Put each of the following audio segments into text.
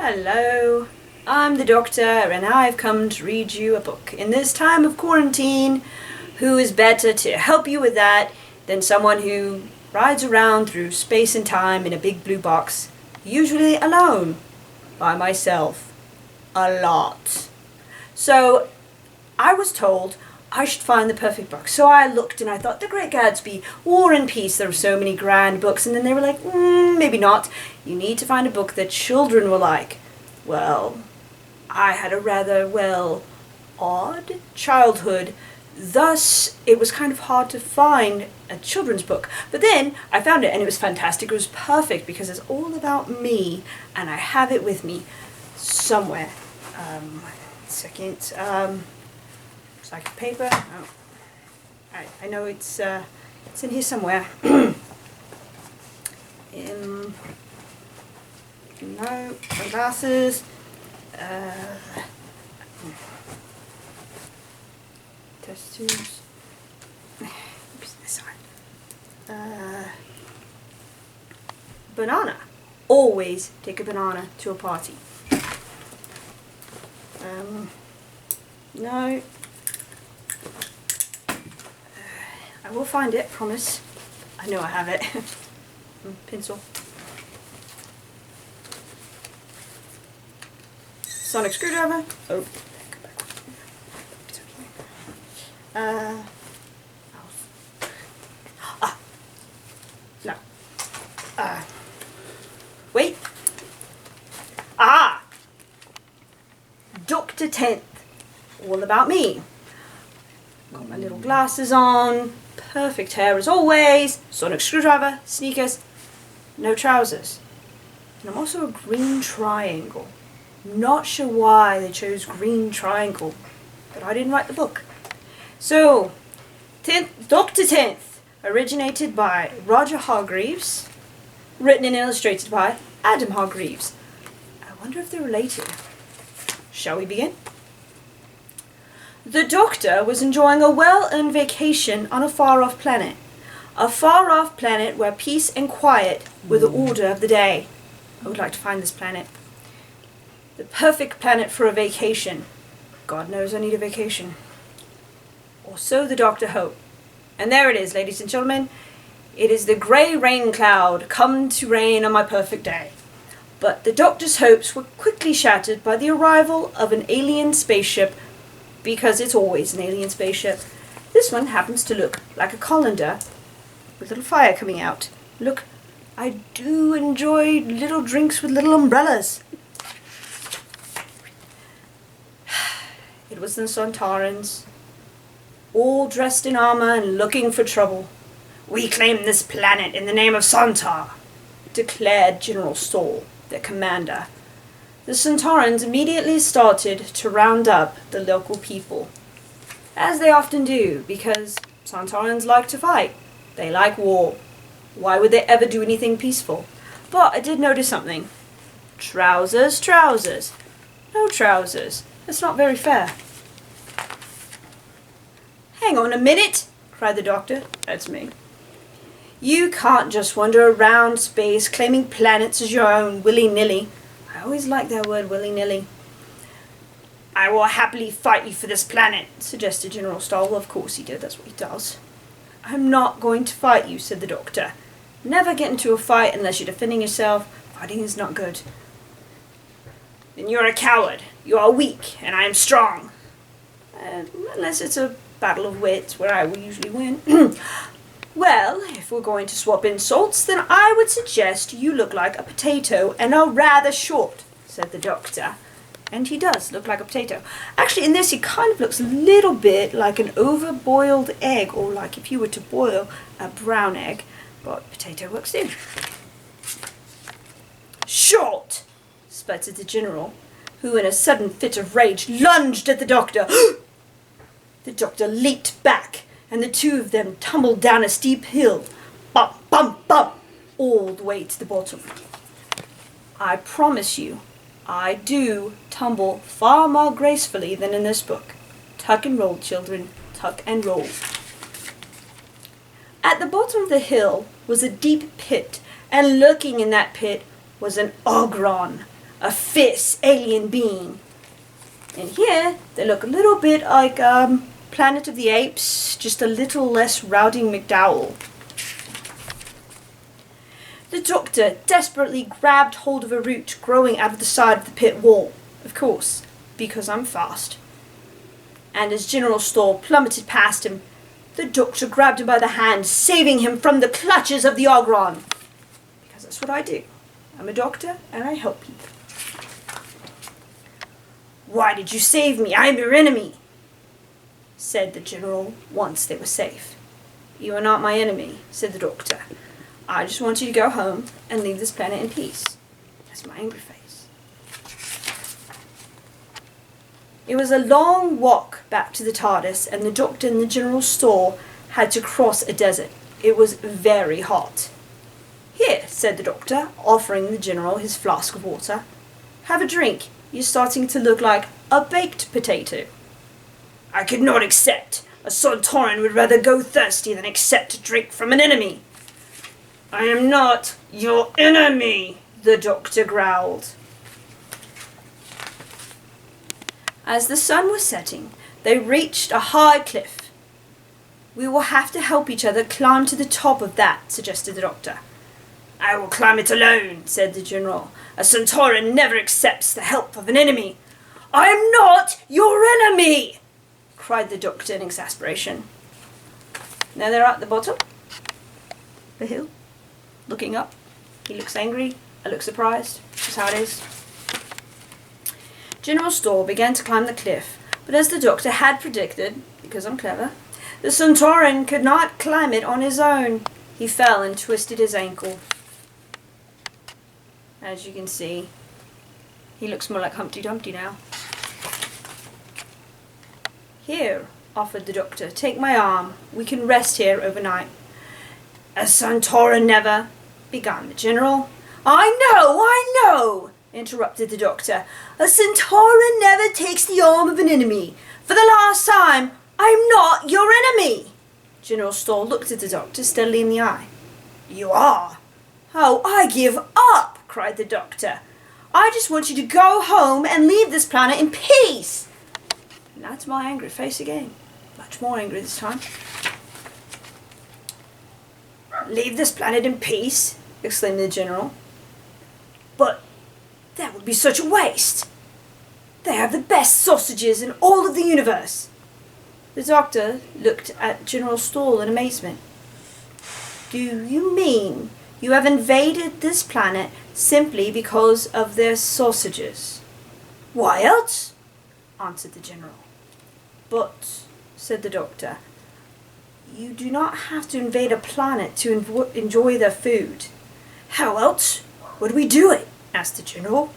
Hello, I'm the Doctor and I've come to read you a book. In this time of quarantine, who is better to help you with that than someone who rides around through space and time in a big blue box, usually alone, by myself, a lot. So I was told I should find the perfect book. So I looked and I thought, The Great Gatsby, War and Peace, there are so many grand books. And then they were like, maybe not. You need to find a book that children will like. Well, I had a rather, odd childhood. Thus, it was kind of hard to find a children's book. But then I found it and it was fantastic. It was perfect because it's all about me and I have it with me somewhere. Like paper. Oh. Alright, I know it's in here somewhere. No, my glasses. Test tubes. Oops, this one. Banana. Always take a banana to a party. No. I will find it, promise. I know I have it. Pencil. Sonic screwdriver. Oh. No. Wait. Dr. Tennant. All about me. Got my little glasses on. Perfect hair as always, sonic screwdriver, sneakers, no trousers. And I'm also a green triangle. Not sure why they chose green triangle, but I didn't write the book. So, Dr. Tennant, originated by Roger Hargreaves, written and illustrated by Adam Hargreaves. I wonder if they're related. Shall we begin? The Doctor was enjoying a well-earned vacation on a far-off planet. A far-off planet where peace and quiet were the order of the day. I would like to find this planet. The perfect planet for a vacation. God knows I need a vacation. Or so the Doctor hoped. And there it is, ladies and gentlemen. It is the grey rain cloud come to rain on my perfect day. But the Doctor's hopes were quickly shattered by the arrival of an alien spaceship, because it's always an alien spaceship. This one happens to look like a colander with a little fire coming out. Look, I do enjoy little drinks with little umbrellas. It was the Sontarans, all dressed in armor and looking for trouble. We claim this planet in the name of Sontar, declared General Stoll, their commander. The Sontarans immediately started to round up the local people, as they often do, because Sontarans like to fight. They like war. Why would they ever do anything peaceful? But I did notice something. Trousers, trousers. No trousers. That's not very fair. Hang on a minute, cried the Doctor. That's me. You can't just wander around space claiming planets as your own willy-nilly. I always like that word, willy-nilly. I will happily fight you for this planet, suggested General Stoll. Well, of course he did, that's what he does. I'm not going to fight you, said the Doctor. Never get into a fight unless you're defending yourself. Fighting is not good. Then you're a coward. You are weak, and I am strong. Unless it's a battle of wits, where I will usually win. Well, if we're going to swap insults, then I would suggest you look like a potato and are rather short, said the Doctor. And he does look like a potato. Actually, in this, he kind of looks a little bit like an over-boiled egg, or like if you were to boil a brown egg. But potato works too. Short, sputtered the General, who in a sudden fit of rage lunged at the Doctor. The Doctor leaped back, and the two of them tumbled down a steep hill, bump, bump, bump, all the way to the bottom. I promise you, I do tumble far more gracefully than in this book. Tuck and roll, children, tuck and roll. At the bottom of the hill was a deep pit, and lurking in that pit was an ogron, a fierce alien being. And here, they look a little bit like Planet of the Apes, just a little less rowdy McDowell. The doctor desperately grabbed hold of a root growing out of the side of the pit wall, of course, because I'm fast. And as General Storr plummeted past him, the doctor grabbed him by the hand, saving him from the clutches of the Ogron. Because that's what I do. I'm a doctor, and I help people. "Why did you save me? I am your enemy," said the General once they were safe. "You are not my enemy," said the doctor. "I just want you to go home and leave this planet in peace." That's my angry face. It was a long walk back to the TARDIS, and the doctor and the General Storr had to cross a desert. It was very hot. "Here," said the doctor, offering the General his flask of water. "Have a drink. You're starting to look like a baked potato." "I could not accept. A Sontaran would rather go thirsty than accept a drink from an enemy." "I am not your enemy," the doctor growled. As the sun was setting, they reached a high cliff. "We will have to help each other climb to the top of that," suggested the doctor. "I will climb it alone," said the General. "A Sontaran never accepts the help of an enemy." "I am not your enemy!" cried the doctor in exasperation. Now they're at the bottom, the hill, looking up. He looks angry, I look surprised. That's how it is. General Storr began to climb the cliff, but as the doctor had predicted, because I'm clever, the Sontaran could not climb it on his own. He fell and twisted his ankle. As you can see, he looks more like Humpty Dumpty now. "Here," offered the doctor, "take my arm. We can rest here overnight." "A Sontaran never," began the General. I know," interrupted the doctor. "A Sontaran never takes the arm of an enemy. For the last time, I'm not your enemy." General Storr looked at the doctor steadily in the eye. "You are." "Oh, I give up," cried the doctor. "I just want you to go home and leave this planet in peace." And that's my angry face again. Much more angry this time. "Leave this planet in peace?" exclaimed the General. "But that would be such a waste. They have the best sausages in all of the universe." The doctor looked at General Storr in amazement. "Do you mean you have invaded this planet simply because of their sausages?" "Why else?" answered the General. "But," said the doctor, "you do not have to invade a planet to enjoy their food." "How else would we do it?" asked the General.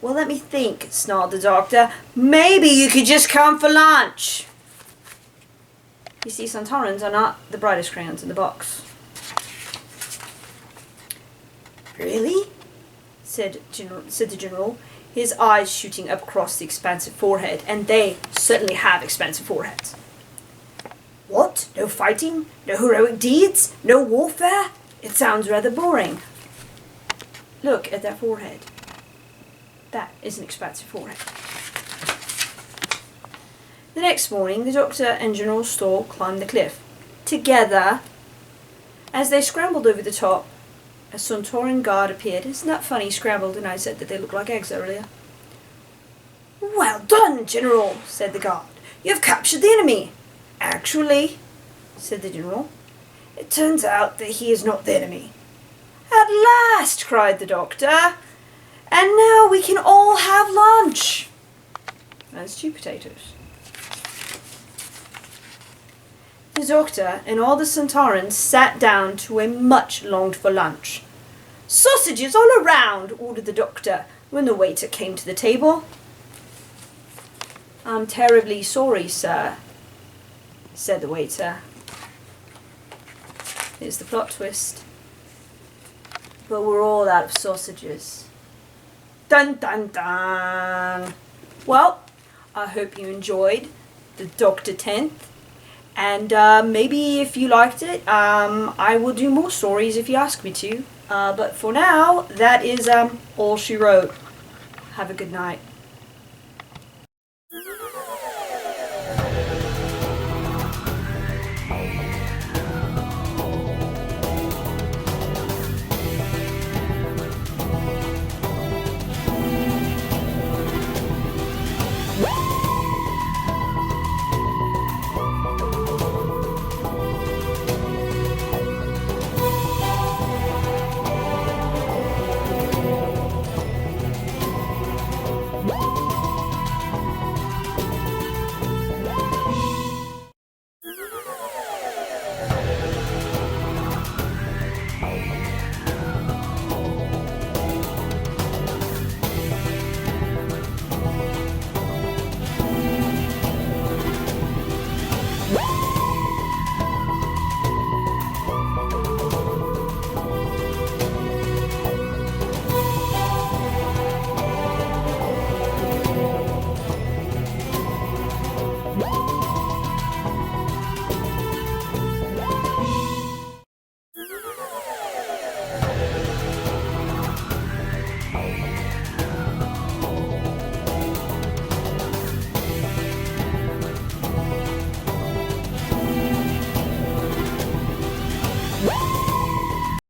"Well, let me think," snarled the doctor. "Maybe you could just come for lunch." You see, Sontarans are not the brightest crayons in the box. "Really?" said the General, his eyes shooting up across the expansive forehead, and they certainly have expansive foreheads. "What? No fighting? No heroic deeds? No warfare? It sounds rather boring." Look at that forehead. That is an expansive forehead. The next morning, the doctor and General Storr climbed the cliff. Together, as they scrambled over the top, a Sontaran guard appeared. Isn't that funny, scrambled, and I said that they looked like eggs earlier. "Well done, General," said the guard. "You have captured the enemy." "Actually," said the General, "it turns out that he is not the enemy." "At last," cried the doctor, "and now we can all have lunch." And stew potatoes. The doctor and all the Sontarans sat down to a much longed for lunch. "Sausages all around," ordered the doctor when the waiter came to the table. "I'm terribly sorry, sir," said the waiter. Here's the plot twist. "But we're all out of sausages." Dun dun dun! Well, I hope you enjoyed the Dr. 10th. And maybe if you liked it, I will do more stories if you ask me to. But for now, that is all she wrote. Have a good night.